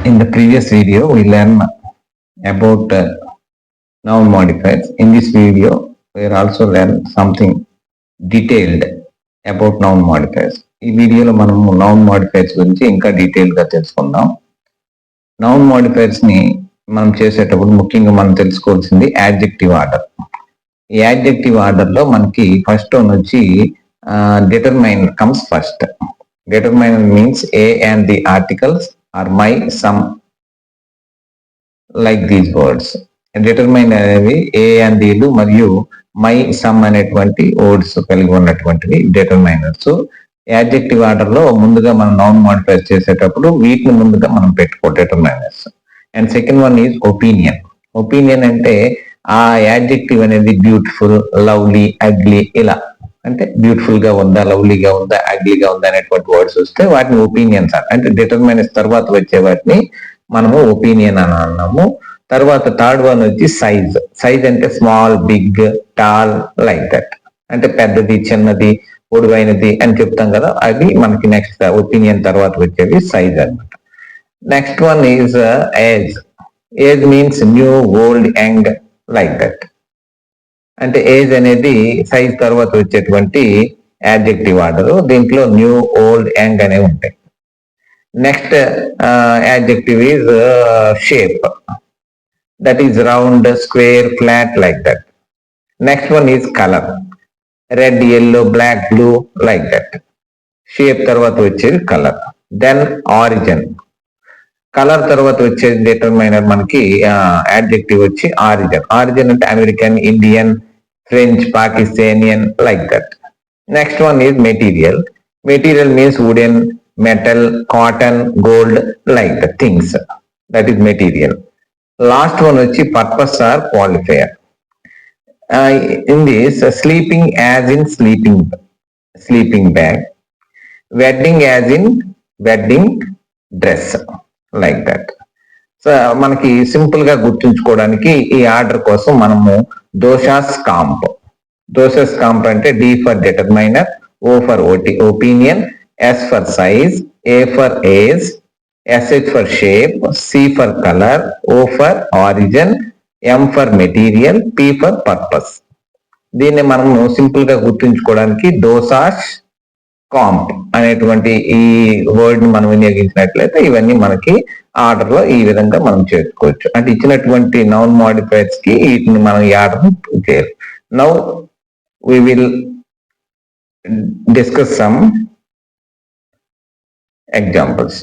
In the previous video, we learned about noun modifiers. In this video, we are also learn something detailed about noun modifiers. ఈ వీడియోలో మనము noun modifiers గురించి ఇంకా డీటెయిల్గా తెలుసుకుందాం. Noun modifiers ని మనం చేసేటప్పుడు ముఖ్యంగా మనం తెలుసుకోవాల్సింది యాడ్జెక్టివ్ ఆర్డర్. ఈ యాడ్జెక్టివ్ ఆర్డర్ లో మనకి ఫస్ట్ వన్ వచ్చి determiner comes first. Determiner means a and the articles or my some like these words. Determiner అనేవి ఏ అండ్ దీలు మరియు మై సమ్ అనేటువంటి వర్డ్స్ కలిగి ఉన్నటువంటివి డిటర్మైనర్స్. యాడ్జెక్టివ్ ఆర్డర్ లో ముందుగా మనం నౌన్ మాడిఫైర్ చేసేటప్పుడు వీటిని ముందుగా మనం పెట్టుకో determiners. And second one is opinion. Opinion అంటే ఆ యాడ్జెక్టివ్ అనేది బ్యూటిఫుల్, లవ్లీ, అగ్లీ ఇలా అంటే బ్యూటిఫుల్ గా ఉందా, లవ్లీగా ఉందా, అగ్లీగా ఉందా అనేటువంటి వర్డ్స్ వస్తే వాటిని ఒపీనియన్స్ అంటే డిటర్మైనర్స్ తర్వాత వచ్చే వాటిని మనము ఒపీనియన్ అని అన్నాము. తర్వాత థర్డ్ వన్ వచ్చి సైజ్. సైజ్ అంటే small, big, tall like that అంటే పెద్దది, చిన్నది, పొడవైనది అని చెప్తాం కదా, అది మనకి నెక్స్ట్ ఒపీనియన్ తర్వాత వచ్చేది సైజ్ అనమాట. Next one is age. Age means new, old, young like that అంటే ఏజ్ అనేది సైజ్ తర్వాత వచ్చేటువంటి యాడ్జెక్టివ్ ఆర్డర్. దీంట్లో న్యూ, ఓల్డ్, యంగ్ అనేవి ఉంటాయి. Next adjective is shape. That is round, square, flat like that. Next one is colour. Red, yellow, black, blue like that. Shape తర్వాత వచ్చేది colour. Then origin. Colour తర్వాత వచ్చేది determiner మనకి adjective వచ్చి origin. Origin అంటే American, Indian, French, Pakistanian like that. Next one is material. Material means wooden, metal, cotton, gold like the things. That is material. Last one వచ్చి purpose or qualifier. In this sleeping as in sleeping bag, wedding as in wedding dress like that. So మనకి simple గా గుర్తుంచుకోవడానికి ఈ order కోసం మనము doshas కాంప్. DOSAS COMP అంటే D for determiner, O for opinion, S for size, A for age, SH for shape, C for color, O for origin, M for material, P for purpose. దీన్ని మనము simple గా గుర్తుంచుకోవడానికి దోసాష్ కాంప్ అనేటువంటి ఈ word ని మనం వినియోగించినట్లయితే ఇవన్నీ మనకి ఆర్డర్ లో ఈ విధంగా మనం చేసుకోవచ్చు. అంటే ఇచ్చినటువంటి నౌన్ మాడిఫైర్స్ కి వీటిని మనం ఈ ఆర్డర్ చేయాలి. Now we will discuss some examples.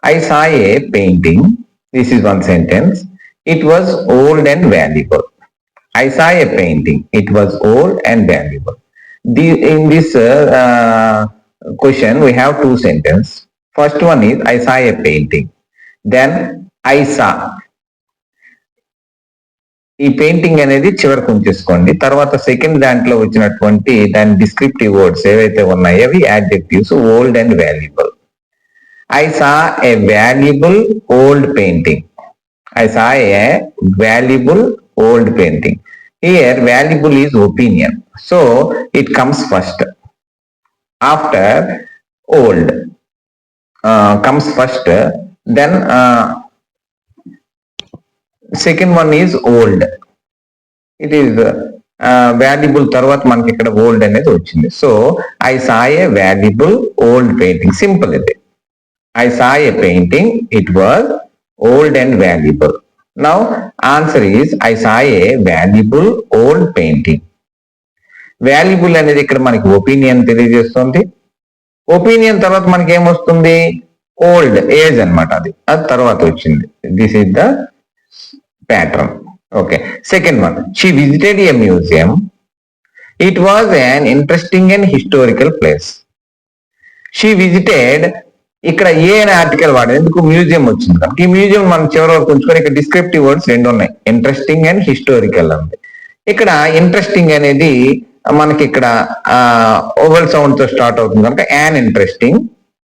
I saw a painting. This is one sentence. It was old and valuable. I saw a painting. It was old and valuable. In this question, we have two sentences. First one is I saw a painting. Then I saw. ఈ painting అనేది చివరికి ఉంచేసుకోండి. తర్వాత second దాంట్లో వచ్చినటువంటి దాని descriptive words ఏవైతే ఉన్నాయో అవి adjectives old and valuable. I saw a valuable old painting. I saw a valuable old painting. Here valuable is opinion. So it comes first. After old comes first. Then second one is old. It is valuable తర్వాత మనకి ఇక్కడ old అనేది వచ్చింది. So I saw a valuable old painting. Simple ఇది. I saw a painting. It was old and valuable. Now answer is I saw a valuable old painting. Valuable అనేది ఇక్కడ మనకి opinion తెలియజేస్తుంది. ఒపీనియన్ తర్వాత మనకి ఏమొస్తుంది? ఓల్డ్, ఏజ్ అనమాట. అది తర్వాత వచ్చింది. This is the pattern. Okay. Second one, she visited A museum. It was an interesting and historical place. She visited ఇక్కడ ఏ అనే ఆర్టికల్ వాడేది, ఎందుకు మ్యూజియం వచ్చింది కాబట్టి ఈ మ్యూజియం మనం చివరి వరకు ఉంచుకొని ఇక్కడ డిస్క్రిప్టివ్ వర్డ్స్ రెండు ఉన్నాయి, ఇంట్రెస్టింగ్ అండ్ హిస్టారికల్ ఉంది. ఇక్కడ ఇంట్రెస్టింగ్ అనేది మనకి ఇక్కడ ఓవల్ సౌండ్ తో స్టార్ట్ అవుతుంది కనుక an interesting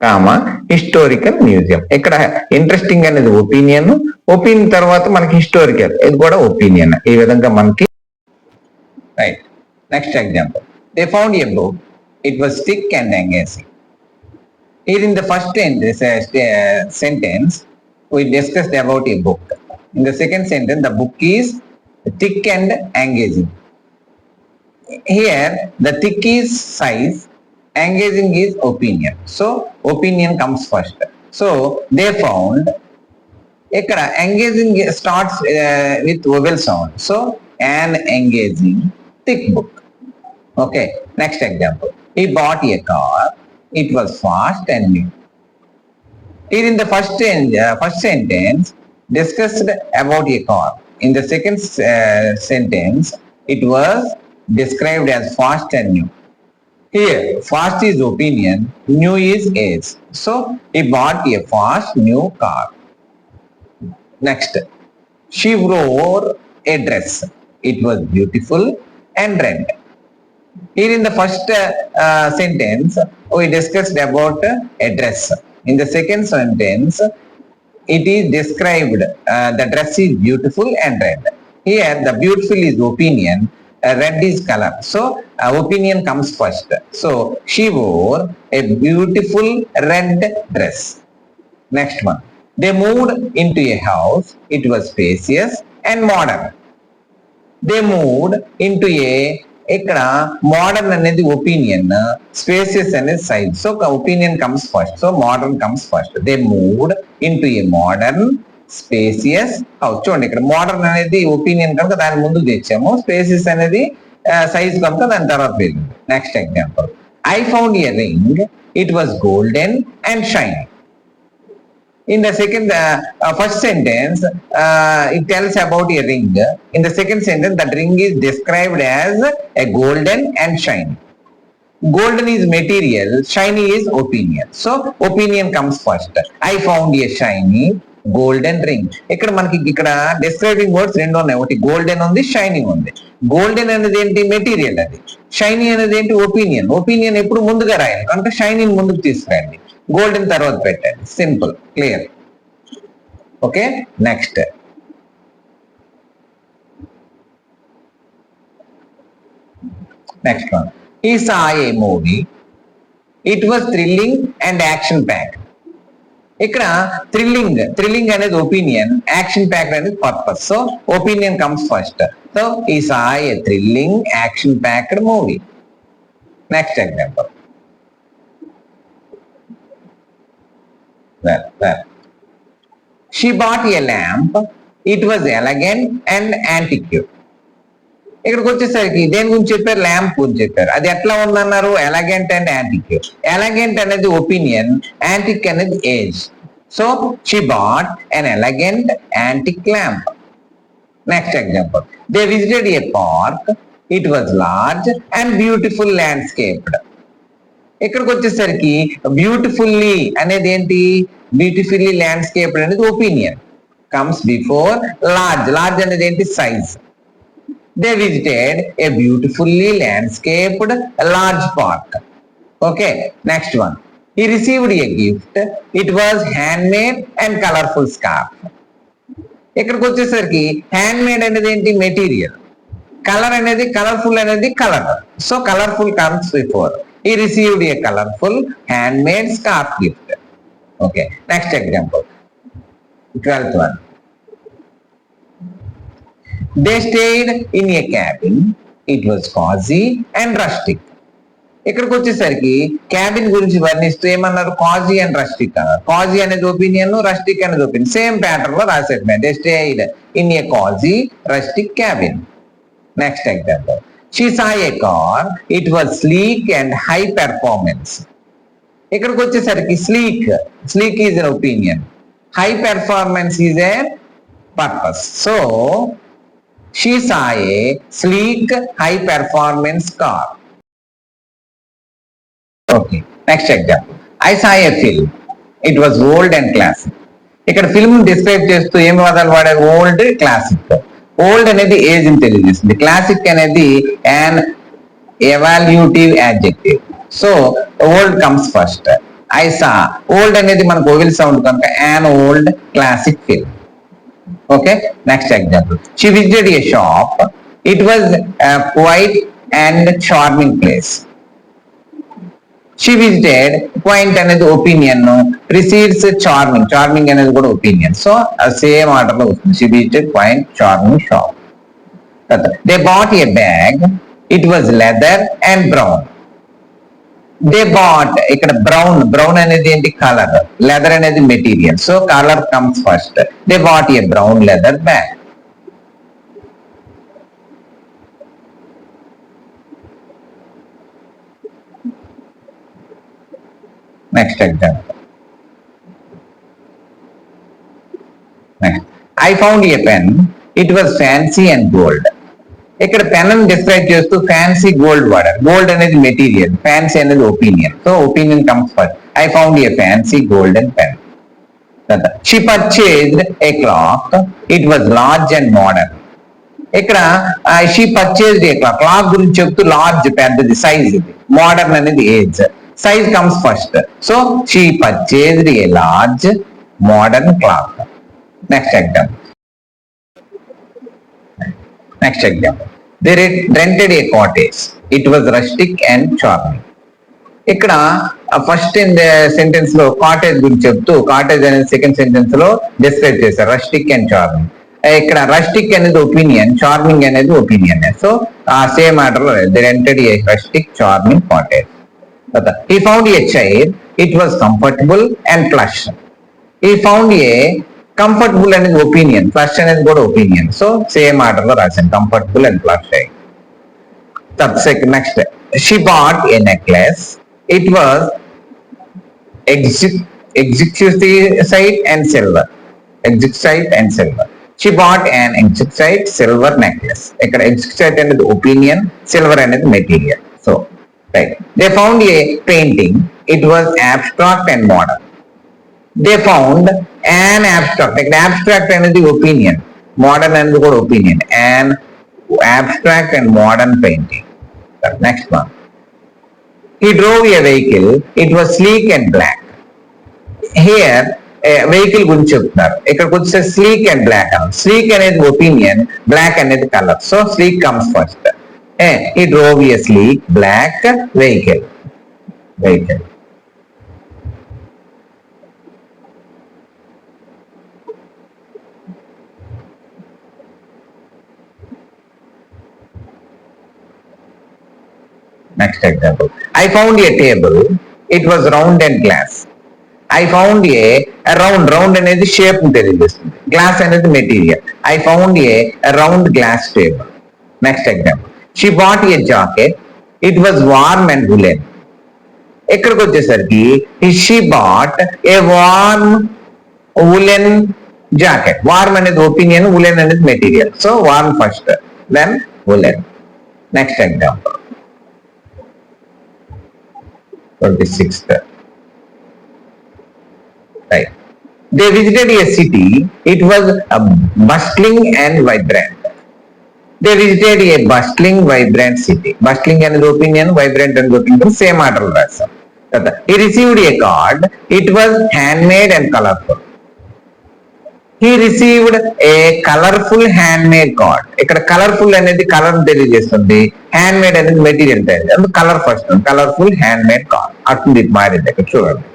comma historical museum. ఇక్కడ ఇంట్రెస్టింగ్ అనేది ఒపీనియన్, ఒపీనియన్ తర్వాత మనకి హిస్టారికల్, ఇది కూడా ఒపీనియన్. ఈ విధంగా మనకి right. Next example, they found A book. It was thick and engaging. Here in the first sentence, we discussed about a book. In the second sentence, the book is thick and engaging. Here, the thick is size, engaging is opinion. So, opinion comes first. So, they found ఇక్కడ engaging starts with vowel sound. So, an engaging thick book. Okay, next example. He bought a car. It was fast and new. Here in the first sentence, discussed about a car. In the second sentence, it was described as fast and new. Here, fast is opinion, new is age. So, he bought a fast new car. Next, she wore a dress. It was beautiful and red. Here in the first sentence, we discussed about a dress. In the second sentence, it is described the dress is beautiful and red. Here, the beautiful is opinion, red is color. So, opinion comes first. So, she wore a beautiful red dress. Next one. They moved into a house. It was spacious and modern. They moved into a ఇక్కడ modern అనేది opinion, spacious అనేది size. So opinion comes first. So modern comes first. They moved into A modern spacious house. చూడండి ఇక్కడ modern అనేది opinion కనుక దాని ముందుకు తెచ్చాము, స్పేసియస్ అనేది సైజ్ కనుక దాని తర్వాత వెళ్ళింది. Next example. I found a ring. It was golden and shine. In the first sentence, it tells about a ring. In the second sentence, that ring is described as a golden and shiny. Golden is material, shiny is opinion. So, opinion comes first. I found a shiny golden ring. ఇక్కడ మనకి ఇక్కడ describing words రెండు ఉన్నాయి. ఒకటి golden ఉంది, shiny ఉంది. Golden అనేది ఏంటి? మెటీరియల్ అది. షైనీ అనేది ఏంటి? ఒపీనియన్. ఒపీనియన్ ఎప్పుడు ముందుగా రాయాలి కనుక షైనీ ముందుకు తీసుకురండి, గోల్డెన్ తర్వాత పెట్టండి. Simple, clear. Okay, next. Next one. He saw a movie. It was thrilling and action packed. ఇక్కడ థ్రిల్లింగ్ అనేది ఒపీనియన్, యాక్షన్ ప్యాక్డ్ అనేది purpose. So opinion comes first. So he saw a thrilling action packed movie. Next example. She bought a lamp. It was elegant and antique. ఇక్కడికి వచ్చేసరికి దేని గురించి చెప్పారు? Lamp గురించి చెప్పారు. అది ఎట్లా ఉందన్నారు? Elegant and antique. ఎలగెంట్ అనేది ఒపీనియన్, యాంటిక్ అనేది age. So she bought an elegant antique lamp. Next example. They visited A park. It was large and beautiful landscaped. ఇక్కడికి వచ్చేసరికి బ్యూటిఫుల్లీ అనేది ఏంటి? బ్యూటిఫుల్లీ ల్యాండ్స్కేప్డ్ అనేది opinion, comes before large. Large అనేది ఏంటి? Size. They visited A beautifully landscaped large park. Okay, next one. He received a gift. It was hand made and colourful scarf. ఇక్కడికి వచ్చేసరికి hand made అనేది ఏంటి? Material. Colour అనేది, colourful అనేది colour. So colourful comes before. He received a colorful handmade scarf gift. Okay, next example. 12th one. They stayed in a cabin. It was cozy and rustic. ఇక్కడికి వచ్చేసరికి cabin గురించి వర్ణిస్తూ ఏమన్నారు? కాజీ and rustic అన్నారు. కాజీ అనేది opinion, rustic అనేది opinion. Same pattern లో రాసేది. They stayed in a cozy rustic cabin. Next example. She saw a car. It was sleek and high performance. ఇక్కడికి వచ్చేసరికి sleek is an opinion, high performance is a purpose. So she saw a sleek high performance car. Okay, next example. I saw a film. It was old and classic. ఇక్కడ film describe చేస్తూ ఏమి పదాలు వాడారు? Old, classic. Old అనేది age ని తెలియజేస్తుంది. Classic అనేది an evaluative adjective. So old comes first. I saw, old అనేది మనకు ఓవెల్ సౌండ్ కనుక an old classic film. ఓకే, next example. She visited a shop. It was quaint and charming place. She visited, quaint అనేది opinion, precedes charming, charming అనేది కూడా opinion. So same order లో వస్తుంది. She visited, quaint, charming, shop. They bought a bag, it was leather and brown. They bought, ఇక్కడ brown, brown అనేది ఏంటి? Colour. Leather అనేది material. So colour comes first. They bought a brown leather bag. Next example. I found a pen, it was fancy and gold. ఇక్కడ pen అని describe చేస్తూ fancy, gold వాడారు. Gold అనేది material, fancy అనేది opinion. So opinion comes first. I found A fancy golden pen. She purchased a clock, it was large and modern. ఇక్కడ she purchased a clock, clock గురించి చెప్తూ large పెద్దది, size ఇది. Modern అనేది age. Size comes first. So she purchased a large modern clock. Next example. Next example. They rented a cottage. It was rustic and charming. ఇక్కడ first in sentence లో cottage గురించి చెప్తూ cottage అనేది second sentence లో describe చేశారు, rustic and charming. ఇక్కడ rustic అనేది opinion, charming అనేది ఒపీనియన్. సో ఆ సేమ్ ఆర్డర్ లో they rented A rustic charming cottage. He found a chair, it was comfortable and plush. He found a comfortable అనేది opinion, plush అనేది కూడా opinion. So same order లో రాశాను, comfortable and plush. Next, she bought a necklace, it was exquisite and silver. Exquisite and silver. She bought and exquisite silver necklace. ఇక్కడ exquisite అనేది opinion, silver అనేది material. So right. They found a painting, it was abstract and modern. They found an abstract. ఇక్కడ abstract అనేది opinion, modern అనేది కూడా opinion. an abstract and modern painting. Next one. He drove a vehicle, it was sleek and black. Here vehicle గురించి చెప్తున్నారు. ఇక్కడికి వచ్చే sleek and black అన్న. Sleek అనేది ఒపీనియన్, బ్లాక్ అనేది colour. So sleek comes first. He drove a sleek black vehicle. Next example. I found a table, it was round and glass. I found a round అనేది shape తెలియజేస్తుంది, glass అనేది material. I found a round glass table. Next example. She bought a jacket, it was warm and woolen. ఇక్కడికి వచ్చేసరికి she bought a warm woolen jacket. Warm అనేది opinion, woolen అనేది material. So warm first, then woolen. Next example. 26th. Right. They visited a city, it was bustling and vibrant. They visited a bustling, vibrant city. Bustling అనేది opinion, vibrant అనేది opinion, same order లో రాస్తాం. He received a card, it was handmade and colorful. He received a colorful handmade card. ఇక్కడ colourful అనేది colour తెలియజేస్తుంది, hand made అనేది material తెలియదు. అందుకు colour first, colourful hand made card. అట్లా మారింది ఇక్కడ చూడండి.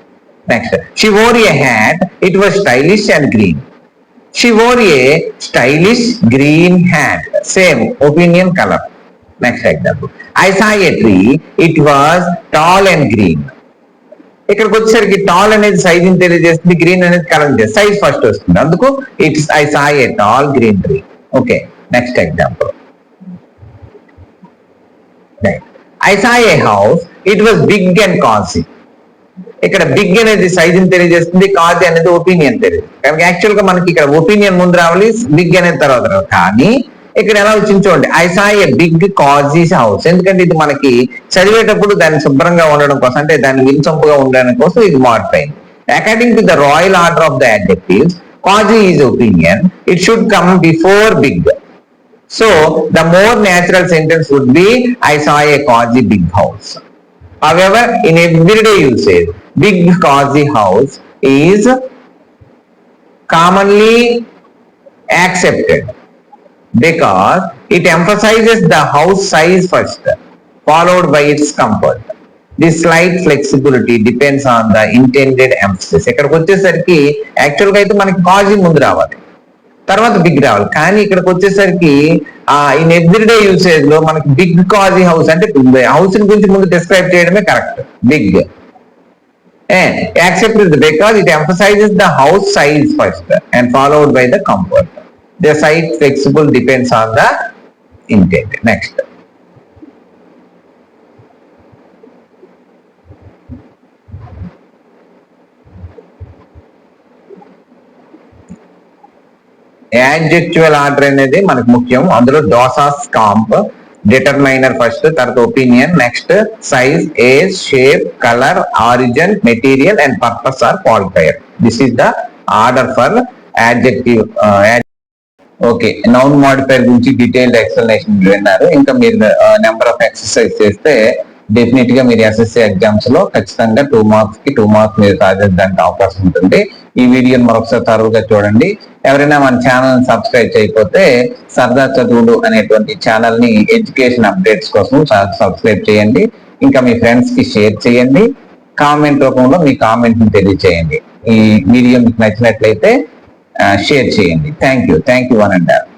Next, she wore a hat, it was stylish and green. She wore a stylish green hat. Same opinion, color. Next example. I saw a tree, it was tall and green. ఇక్కడికి వచ్చేసరికి tall అనేది size తెలియజేస్తుంది, green అనేది colour చేస్తుంది. Size first వస్తుంది, అందుకు it's I saw a tall green tree. Okay, next example. I saw a house, it was big and cosy. ఇక్కడ big అనేది సైజ్ తెలియజేస్తుంది, కాజీ అనేది ఒపీనియన్ తెలియదు. యాక్చువల్ గా మనకి ఇక్కడ ఒపీనియన్ ముందు రావాలి, బిగ్ అనేది తర్వాత రావాలి. కానీ ఇక్కడ ఎలా వచ్చింది చూడండి, I saw a big cozy house. ఎందుకంటే ఇది మనకి చదివేటప్పుడు దాన్ని శుభ్రంగా ఉండడం కోసం, అంటే దాన్ని వినసొంపుగా ఉండడం కోసం ఇది మాడిపోయింది. According to the royal order of the adjectives, cozy is opinion, it should come before big. So the more natural sentence would be I saw a cozy big house. However, in everyday usage, big cozy house is commonly accepted because it emphasizes the house size first, followed by its comfort. The slight flexibility depends on the intended emphasis. ఇక్కడికి వచ్చేసరికి actual గా అయితే మనకి కాజీ ముందు రావాలి, తర్వాత big రావాలి. కానీ ఇక్కడికి వచ్చేసరికి ఇన్ ఎవ్రీడే యూసేజ్ లో మనకి బిగ్ కాజీ హౌస్ అంటే హౌస్ గురించి ముందు డిస్క్రైబ్ చేయడమే correct. Big except because it emphasizes the house size first and followed by the comfort. The site flexible depends on the intent. Next. Adjectival order అనేది మనకు ముఖ్యం. అందులో డోసాస్ కాంప్, డిటర్మైనర్ ఫస్ట్, తర్వాత opinion, next size, age, shape, colour, origin, material and purpose or qualifier. This is the order for adjective. Okay, noun modifier గురించి detailed explanation విన్నారు. ఇంకా మీరు number of exercise చేస్తే డెఫినెట్ గా మీరు SSC exams లో ఖచ్చితంగా 2 మార్క్స్ కి 2 మార్క్స్ మీరు సాధించడానికి అవకాశం ఉంటుంది. ఈ వీడియోని మరొకసారి తరువుగా చూడండి. ఎవరైనా మన ఛానల్ సబ్స్క్రైబ్ చేయకపోతే సరదా చదువులు అనేటువంటి ఛానల్ ని ఎడ్యుకేషన్ అప్డేట్స్ కోసం సబ్స్క్రైబ్ చేయండి. ఇంకా మీ ఫ్రెండ్స్ కి షేర్ చేయండి. కామెంట్ రూపంలో మీ కామెంట్ ని తెలియజేయండి. ఈ వీడియో మీకు నచ్చినట్లయితే షేర్ చేయండి. Thank you 1 and all.